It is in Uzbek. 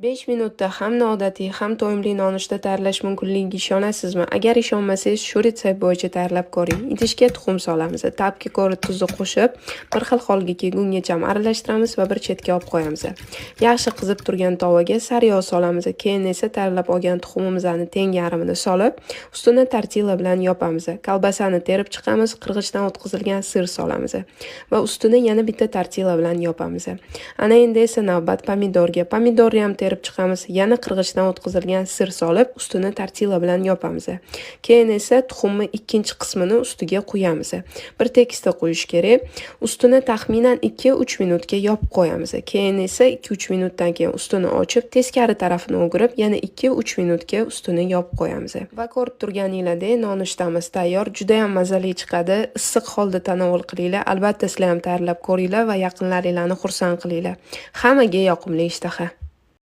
5 minutda ham noodatiy, ham to'yimli nonushta tayyorlash mumkinligiga ishonasizmi? Agar ishonmasangiz, shu retsept bo'yicha tayyorlab ko'ring. Idishga tuxum solamiz, ta'bga ko'ra tuzni qo'shib, bir xil holga kelguncha aralashtiramiz va bir chetga olib qo'yamiz. Yaxshi qizib turgan tovaga sariyog' solamiz, keyin esa tayyorlab olgan tuxumimizni teng yarmini solib, ustini tortilla bilan yopamiz. Kolbasani terib chiqamiz, qirg'ichdan o'tkazilgan sir solamiz va ustini yana bitta tortilla bilan yopamiz. Ana endi esa navbat pomidorga. Pomidorni ham terib chiqamiz, yana qirg'ichdan o'tkazilgan sir solib, ustini tortilla bilan yopamiz. Keyin esa tuxumni ikkinchi qismini ustiga quyamiz. Bir tekisda qo'yish kerak. Ustini taxminan 2-3 minutga yopib qo'yamiz. Keyin esa 2-3 minutdan keyin ustini ochib, teskari tarafini o'girib, yana 2-3 minutga ustini yopib qo'yamiz. Va ko'rib turganinglardek nonushtamiz tayyor. Juda ham mazali chiqadi. Issiq holda tanovul qilinglar. Albatta sizlar ham tayyorlab ko'ringlar va yaqinlaringizni xursand qilinglar. Hammaga yoqimli ishtaha.